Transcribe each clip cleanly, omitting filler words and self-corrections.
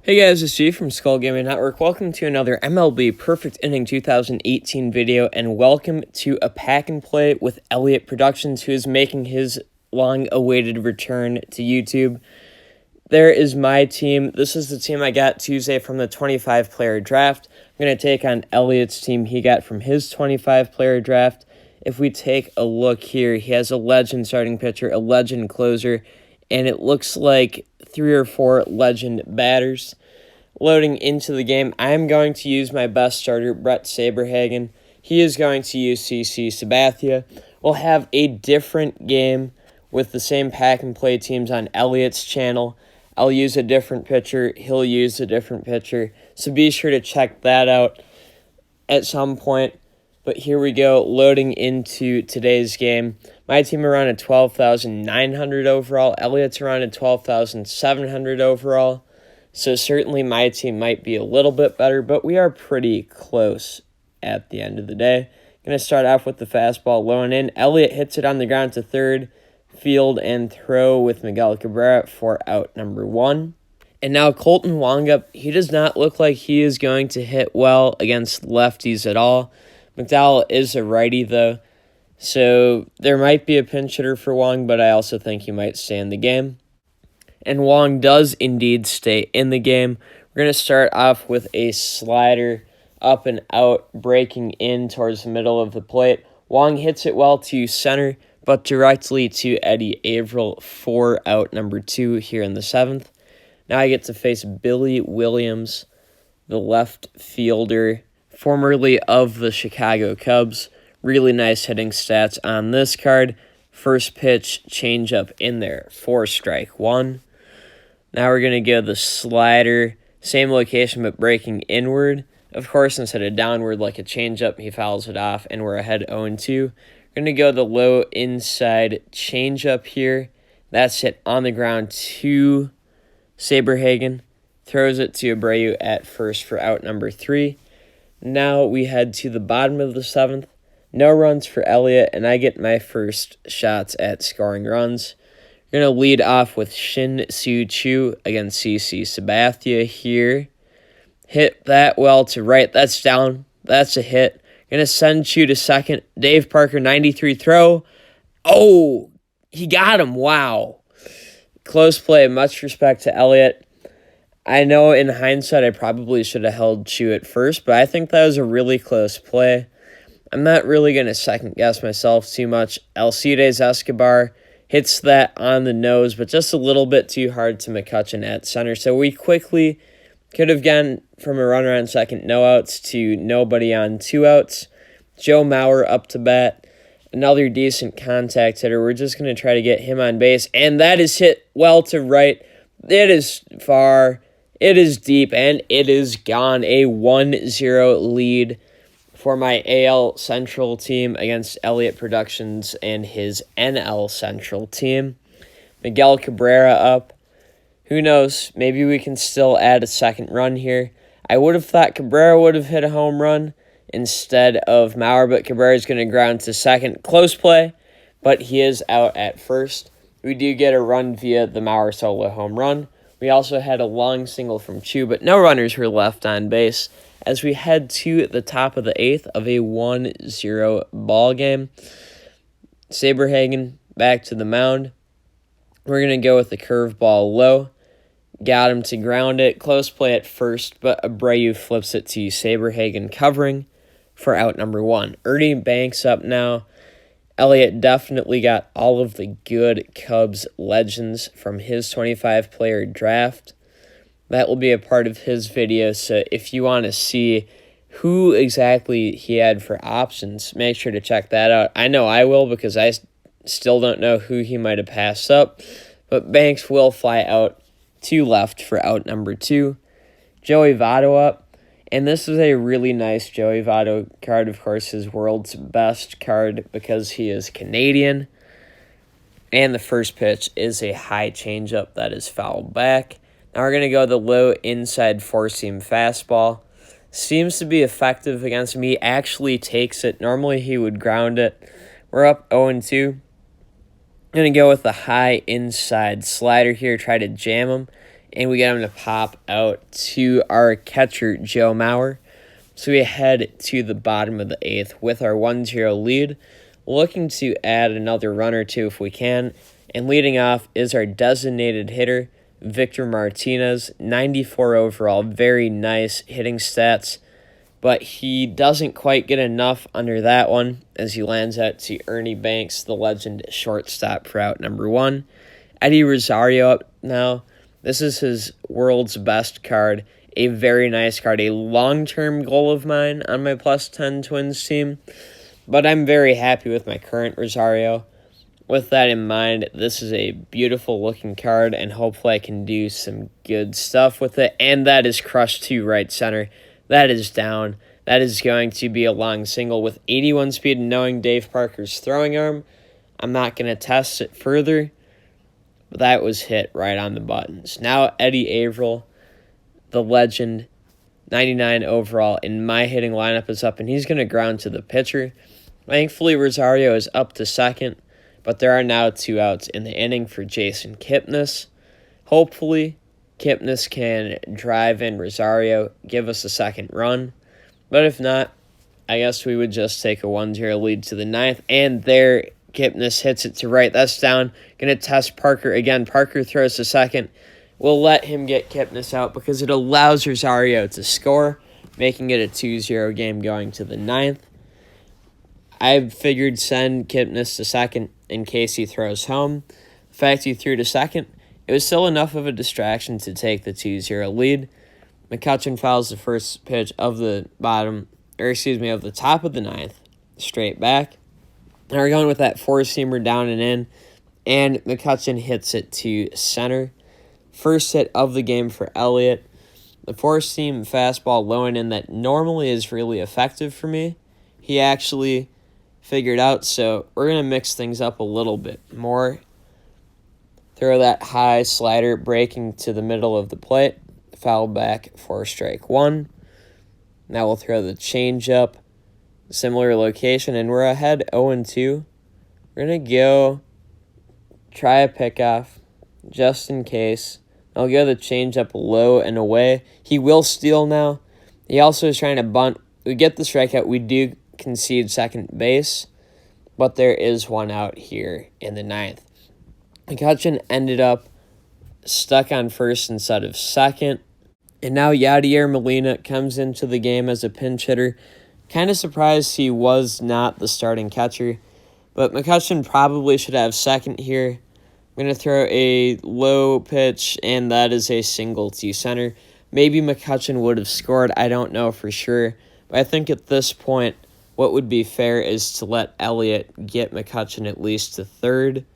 Hey guys, it's Steve from Skolgamingyt. Welcome to another MLB Perfect Inning 2018 video, and welcome to a pack and play with Elliott Productions, who is making his long-awaited return to YouTube. There is my team. This is the team I got Tuesday from the 25-player draft. I'm going to take on Elliott's team he got from his 25-player draft. If we take a look here, he has a legend starting pitcher, a legend closer, and it looks like 3 or 4 legend batters. Loading into the game, I am going to use my best starter, Brett Saberhagen. He is going to use CC Sabathia. We'll have a different game with the same pack and play teams on Elliott's channel. I'll use a different pitcher. He'll use a different pitcher. So be sure to check that out at some point. But here we go, loading into today's game. My team around a 12,900 overall. Elliott's around a 12,700 overall. So certainly my team might be a little bit better, but we are pretty close at the end of the day. Going to start off with the fastball low and in. Elliott hits it on the ground to third. Field and throw with Miguel Cabrera for out number 1. And now Colton Wong up. He does not look like he is going to hit well against lefties at all. McDowell is a righty, though, so there might be a pinch hitter for Wong, but I also think he might stay in the game. And Wong does indeed stay in the game. We're going to start off with a slider up and out, breaking in towards the middle of the plate. Wong hits it well to center, but directly to Eddie Averill for out number 2 here in the 7th. Now I get to face Billy Williams, the left fielder, formerly of the Chicago Cubs. Really nice hitting stats on this card. First pitch, changeup in there for strike 1. Now we're going to go the slider, same location but breaking inward. Of course, instead of downward like a changeup, he fouls it off, and we're ahead 0-2. We're going to go the low inside changeup here. That's hit on the ground to Saberhagen. Throws it to Abreu at first for out number 3. Now we head to the bottom of the 7th. No runs for Elliott, and I get my first shots at scoring runs. We're going to lead off with Shin Soo Choo against CC Sabathia here. Hit that well to right. That's down. That's a hit. Going to send Choo to second. Dave Parker, 93 throw. Oh, he got him. Wow. Close play. Much respect to Elliott. I know in hindsight I probably should have held Choo at first, but I think that was a really close play. I'm not really going to second-guess myself too much. Alcides Escobar hits that on the nose, but just a little bit too hard to McCutchen at center. So we quickly could have gone from a runner on second, no outs, to nobody on 2 outs. Joe Mauer up to bat. Another decent contact hitter. We're just going to try to get him on base, and that is hit well to right. It is far. It is deep, and it is gone. A 1-0 lead for my AL Central team against Elliott Productions and his NL Central team. Miguel Cabrera up. Who knows? Maybe we can still add a second run here. I would have thought Cabrera would have hit a home run instead of Mauer, but Cabrera is going to ground to second. Close play, but he is out at first. We do get a run via the Mauer solo home run. We also had a long single from Choo, but no runners were left on base as we head to the top of the 8th of a 1-0 ball game. Saberhagen back to the mound. We're going to go with the curveball low. Got him to ground it. Close play at first, but Abreu flips it to Saberhagen covering for out number 1. Ernie Banks up now. Elliott definitely got all of the good Cubs legends from his 25-player draft. That will be a part of his video, so if you want to see who exactly he had for options, make sure to check that out. I know I will, because I still don't know who he might have passed up, but Banks will fly out to left for out number 2. Joey Votto up. And this is a really nice Joey Votto card. Of course, his world's best card because he is Canadian. And the first pitch is a high changeup that is fouled back. Now we're going to go the low inside four-seam fastball. Seems to be effective against him. He actually takes it. Normally he would ground it. We're up 0-2. Going to go with the high inside slider here. Try to jam him. and we get him to pop out to our catcher, Joe Mauer. So we head to the bottom of the 8th with our 1-0 lead, looking to add another run or two if we can. And leading off is our designated hitter, Victor Martinez, 94 overall, very nice hitting stats. But he doesn't quite get enough under that one as he lands out to Ernie Banks, the legend shortstop, for out number 1. Eddie Rosario up now. This is his world's best card. A very nice card, a long-term goal of mine on my plus 10 Twins team. But I'm very happy with my current Rosario. With that in mind, this is a beautiful-looking card, and hopefully I can do some good stuff with it. And that is crushed to right center. That is down. That is going to be a long single with 81 speed, and knowing Dave Parker's throwing arm, I'm not going to test it further. But that was hit right on the buttons. Now Eddie Averill, the legend, 99 overall, in my hitting lineup is up, and he's going to ground to the pitcher. Thankfully, Rosario is up to second, but there are now 2 outs in the inning for Jason Kipnis. Hopefully, Kipnis can drive in Rosario, give us a second run. But if not, I guess we would just take a 1-0 lead to the 9th, and there Kipnis hits it to right. That's down. Going to test Parker again. Parker throws to second. We'll let him get Kipnis out because it allows Rosario to score, making it a 2-0 game going to the 9th. I figured send Kipnis to second in case he throws home. The fact he threw to second, it was still enough of a distraction to take the 2-0 lead. McCutchen fouls the first pitch of the of the top of the 9th, straight back. Now we're going with that four-seamer down and in, and McCutchen hits it to center. First hit of the game for Elliott. The four-seam fastball low and in that normally is really effective for me, he actually figured out, so we're going to mix things up a little bit more. Throw that high slider breaking to the middle of the plate. Foul back for strike 1. Now we'll throw the changeup. Similar location, and we're ahead 0-2. We're going to go try a pickoff just in case. I'll go the changeup low and away. He will steal now. He also is trying to bunt. We get the strikeout. We do concede second base, but there is one out here in the 9th. McCutchen ended up stuck on first instead of second. And now Yadier Molina comes into the game as a pinch hitter. Kind of surprised he was not the starting catcher, but McCutchen probably should have second here. I'm going to throw a low pitch, and that is a single to center. Maybe McCutchen would have scored. I don't know for sure, but I think at this point, what would be fair is to let Elliott get McCutchen at least to third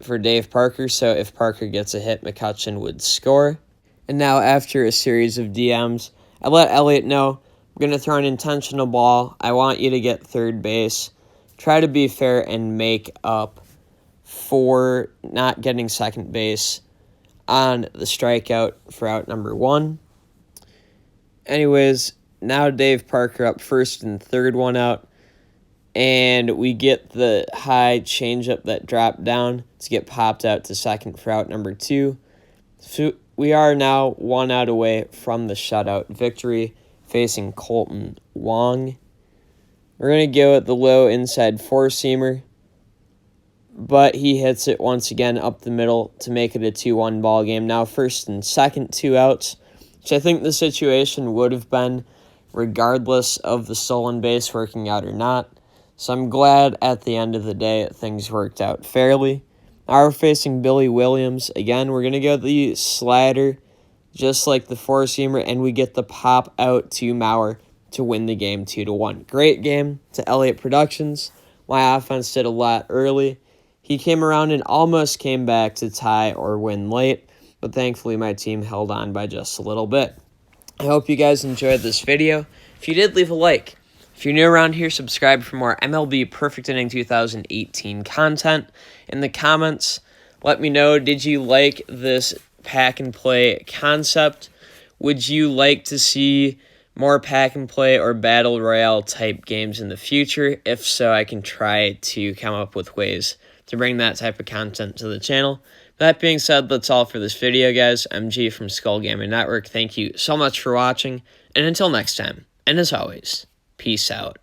for Dave Parker, so if Parker gets a hit, McCutchen would score. And now after a series of DMs, I let Elliott know, I'm going to throw an intentional ball. I want you to get third base. Try to be fair and make up for not getting second base on the strikeout for out number 1. Anyways, now Dave Parker up first and third, 1 out. And we get the high changeup that dropped down to get popped out to second for out number 2. So we are now 1 out away from the shutout victory, facing Colton Wong. We're going to go at the low inside four-seamer, but he hits it once again up the middle to make it a 2-1 ball game. Now first and second, 2 outs, which I think the situation would have been regardless of the stolen base working out or not. So I'm glad at the end of the day things worked out fairly. Now we're facing Billy Williams. Again, we're going to go the slider just like the four-seamer, and we get the pop out to Mauer to win the game 2-1. Great game to Elliott Productions. My offense did a lot early. He came around and almost came back to tie or win late, but thankfully my team held on by just a little bit. I hope you guys enjoyed this video. If you did, leave a like. If you're new around here, subscribe for more MLB Perfect Inning 2018 content. In the comments, let me know, did you like this pack and play concept? Would you like to see more pack and play or battle royale type games in the future? If so, I can try to come up with ways to bring that type of content to the channel. That being said, that's all for this video, guys. I'm G from Skull Gaming Network. Thank you so much for watching, and until next time, and as always, peace out.